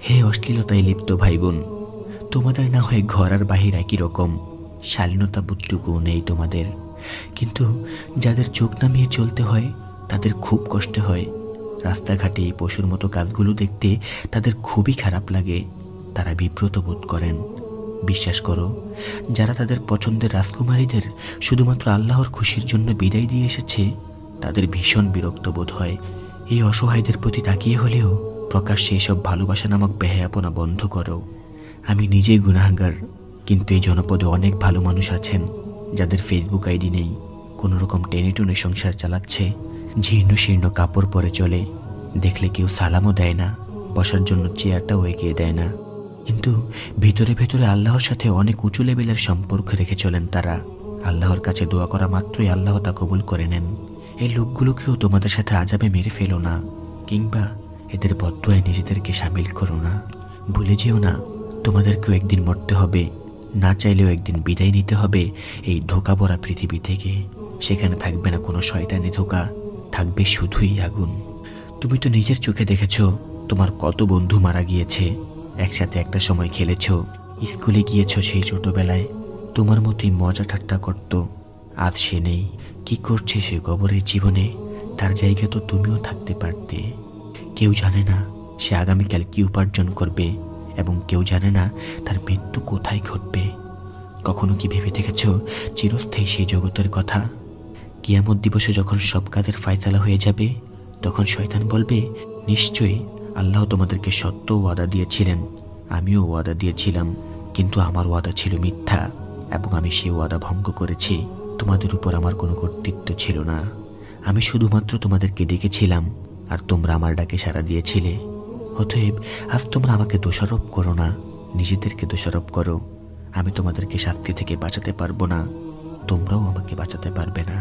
হে অশ্লীলতায় লিপ্ত ভাই বোন, তোমাদের না হয় ঘর আর বাহির একই রকম, শালীনতা বোধটুকুও নেই তোমাদের। কিন্তু যাদের চোখ নামিয়ে চলতে হয় তাদের খুব কষ্ট হয়। রাস্তাঘাটে এই পশুর মতো কাজগুলো দেখতে তাদের খুবই খারাপ লাগে, তারা বিব্রত বোধ করেন। বিশ্বাস করো, যারা তাদের পছন্দের রাজকুমারীদের শুধুমাত্র আল্লাহর খুশির জন্য বিদায় দিয়ে এসেছে, তাদের ভীষণ বিরক্ত বোধ হয়। এই অসহায়দের প্রতি তাকিয়ে হলেও প্রকাশ্যে এসব ভালোবাসা নামক বেহায়াপনা বন্ধ করো। আমি নিজেই গুনাহগার, কিন্তু এই জনপদে অনেক ভালো মানুষ আছেন যাদের ফেসবুক আইডি নেই, কোনো রকম টেনে টুনে সংসার চালাচ্ছে, জীর্ণ শীর্ণ কাপড় পরে চলে, দেখলে কেউ সালামও দেয় না, বসার জন্য চেয়ারটাও এগিয়ে দেয় না। কিন্তু ভিতরে ভেতরে আল্লাহর সাথে অনেক উঁচু লেভেলের সম্পর্ক রেখে চলেন তারা। আল্লাহর কাছে দোয়া করা মাত্রই আল্লাহ তা কবুল করে নেন। এই লোকগুলোকেও তোমাদের সাথে আযাবে মেরে ফেলো না, কিংবা এদের বদদুয়ায় নিজেদেরকে সামিল করো না। ভুলে যেও না, তোমাদেরকেও একদিন মরতে হবে, না চাইলেও একদিন বিদায় নিতে হবে এই ধোঁকা ভরা পৃথিবী থেকে। সেখানে থাকবে না কোনো শয়তানি ধোঁকা, থাকবে শুধুই আগুন। তুমি তো নিজের চোখে দেখেছ তোমার কত বন্ধু মারা গিয়েছে, একসাথে একটা সময় খেলেছ, স্কুলে গিয়েছ সেই ছোটবেলায়, তোমার মতোই মজা ঠাট্টা করত। আজ সে নেই, কি করছে সে কবরের জীবনে? তার জায়গায় তো তুমিও থাকতে পারতে। কেউ জানে না সে আগামীকাল কি উপার্জন করবে, এবং কেউ জানে না তার মৃত্যু কোথায় ঘটবে। কখনো কি ভেবে দেখেছ চিরস্থায়ী সেই জগতের কথা? কিয়ামত দিবসে যখন সব কাজের ফায়সালা হয়ে যাবে, তখন শয়তান বলবে, নিশ্চয়ই আল্লাহ তোমাদেরকে সত্য ওয়াদা দিয়েছিলেন, আমিও ওয়াদা দিয়েছিলাম, কিন্তু আমার ওয়াদা ছিল মিথ্যা, এবং আমি সেই ওয়াদা ভঙ্গ করেছি। তোমাদের উপর আমার কোনো কর্তৃত্ব ছিল না, আমি শুধুমাত্র তোমাদেরকে ডেকেছিলাম আর তোমরা আমার ডাকে সাড়া দিয়েছিলে। অতএব আজ তোমরা আমাকে দোষারোপ করো না, নিজেদেরকে দোষারোপ করো। আমি তোমাদেরকে শাস্তি থেকে বাঁচাতে পারবো না, তোমরাও আমাকে বাঁচাতে পারবে না।